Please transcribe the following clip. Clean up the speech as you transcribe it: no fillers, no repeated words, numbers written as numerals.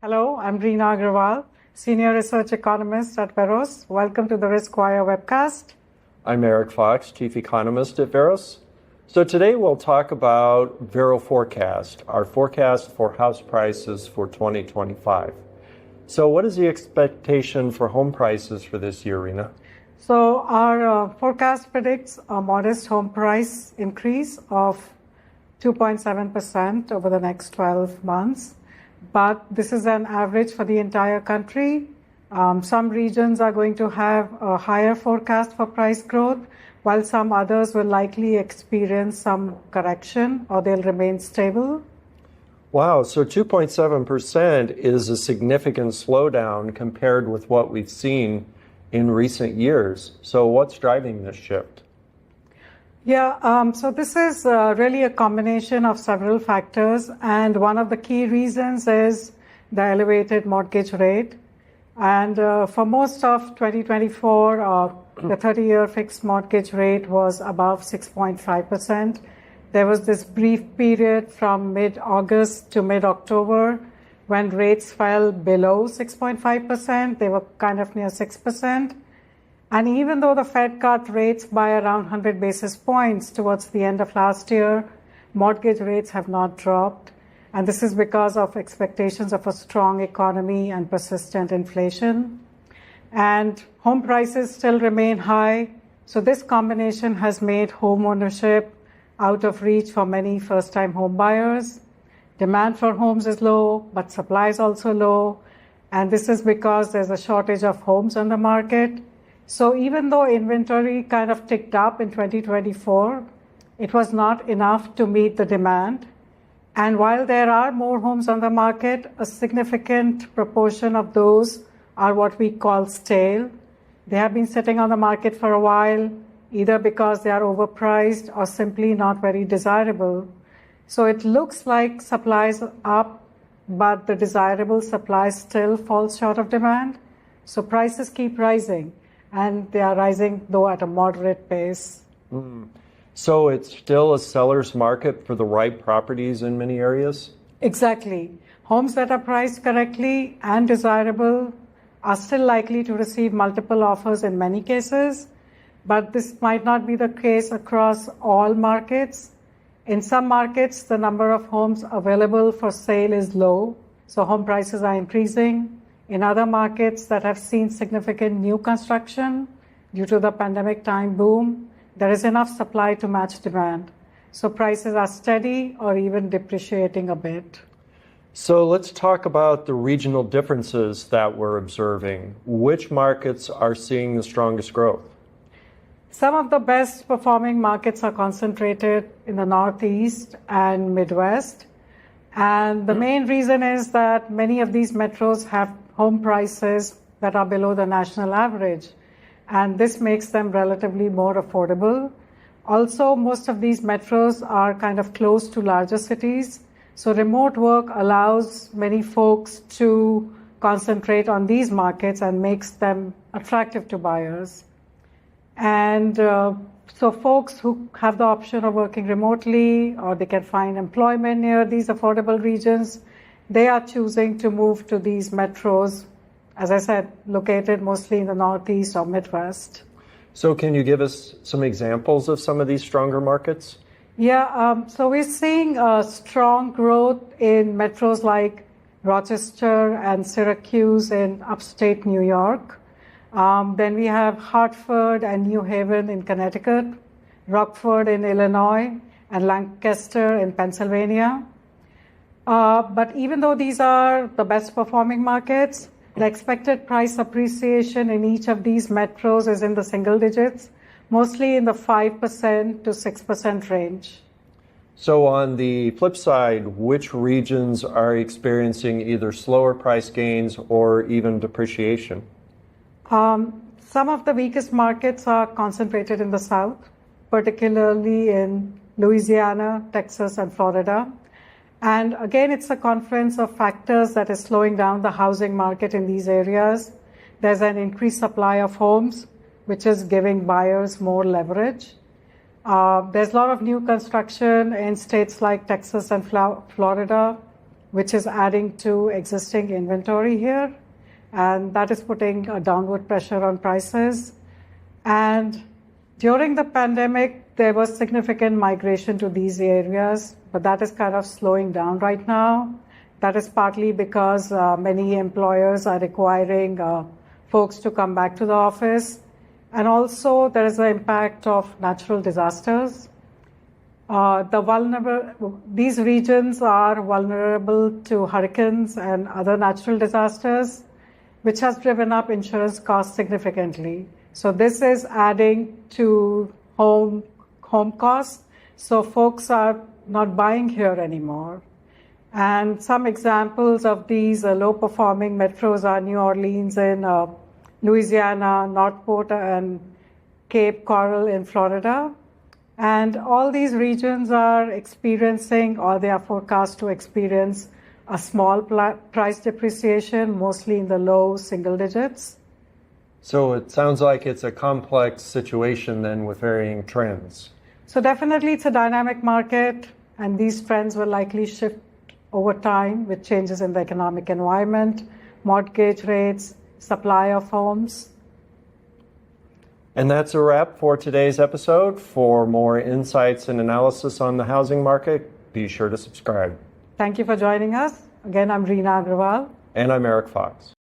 Hello, I'm Reena Agrawal, Senior Research Economist at Veros. Welcome to the RiskWire webcast. I'm Eric Fox, Chief Economist at Veros. So today we'll talk about VeroFORECAST, our forecast for house prices for 2025. So what is the expectation for home prices for this year, Reena? So our forecast predicts a modest home price increase of 2.7% over the next 12 months. But this is an average for the entire country. Some regions are going to have a higher forecast for price growth, while some others will likely experience some correction or they'll remain stable. Wow, so 2.7% is a significant slowdown compared with what we've seen in recent years. So what's driving this shift? So this is really a combination of several factors, and one of the key reasons is the elevated mortgage rate. And for most of 2024, the 30-year fixed mortgage rate was above 6.5%. There was this brief period from mid-August to mid-October when rates fell below 6.5%. They were kind of near 6%. And even though the Fed cut rates by around 100 basis points towards the end of last year, mortgage rates have not dropped. And this is because of expectations of a strong economy and persistent inflation. And home prices still remain high. So this combination has made home ownership out of reach for many first-time home buyers. Demand for homes is low, but supply is also low. And this is because there's a shortage of homes on the market. So even though inventory kind of ticked up in 2024, it was not enough to meet the demand. And while there are more homes on the market, a significant proportion of those are what we call stale. They have been sitting on the market for a while, either because they are overpriced or simply not very desirable. So it looks like supply is up, but the desirable supply still falls short of demand. So prices keep rising. And they are rising, though, at a moderate pace. So it's still a seller's market for the right properties in many areas? Exactly. Homes that are priced correctly and desirable are still likely to receive multiple offers in many cases, but this might not be the case across all markets. In some markets, the number of homes available for sale is low, so home prices are increasing. In other markets that have seen significant new construction due to the pandemic time boom, there is enough supply to match demand. So prices are steady or even depreciating a bit. So let's talk about the regional differences that we're observing. Which markets are seeing the strongest growth? Some of the best performing markets are concentrated in the Northeast and Midwest. And the main reason is that many of these metros have home prices that are below the national average. And this makes them relatively more affordable. Also, most of these metros are kind of close to larger cities. So remote work allows many folks to concentrate on these markets and makes them attractive to buyers. And so folks who have the option of working remotely or they can find employment near these affordable regions, they are choosing to move to these metros, as I said, located mostly in the Northeast or Midwest. So can you give us some examples of some of these stronger markets? So we're seeing strong growth in metros like Rochester and Syracuse in upstate New York. Then we have Hartford and New Haven in Connecticut, Rockford in Illinois, and Lancaster in Pennsylvania. But even though these are the best performing markets, the expected price appreciation in each of these metros is in the single digits, mostly in the 5% to 6% range. So on the flip side, which regions are experiencing either slower price gains or even depreciation? Some of the weakest markets are concentrated in the South, particularly in Louisiana, Texas, and Florida. And again, it's a confluence of factors that is slowing down the housing market in these areas. There's an increased supply of homes, which is giving buyers more leverage. There's a lot of new construction in states like Texas and Florida. which is adding to existing inventory here, and that is putting a downward pressure on prices. And during the pandemic, there was significant migration to these areas, but that is kind of slowing down right now. That is partly because many employers are requiring folks to come back to the office. And also there is the impact of natural disasters. These regions are vulnerable to hurricanes and other natural disasters, which has driven up insurance costs significantly. So this is adding to home costs. So folks are not buying here anymore. And some examples of these low-performing metros are New Orleans in Louisiana, Northport and Cape Coral in Florida. And all these regions are experiencing, or they are forecast to experience, a small price depreciation, mostly in the low single digits. So it sounds like it's a complex situation then with varying trends. So definitely it's a dynamic market, and these trends will likely shift over time with changes in the economic environment, mortgage rates, supply of homes. And that's a wrap for today's episode. For more insights and analysis on the housing market, be sure to subscribe. Thank you for joining us. Again, I'm Reena Agrawal. And I'm Eric Fox.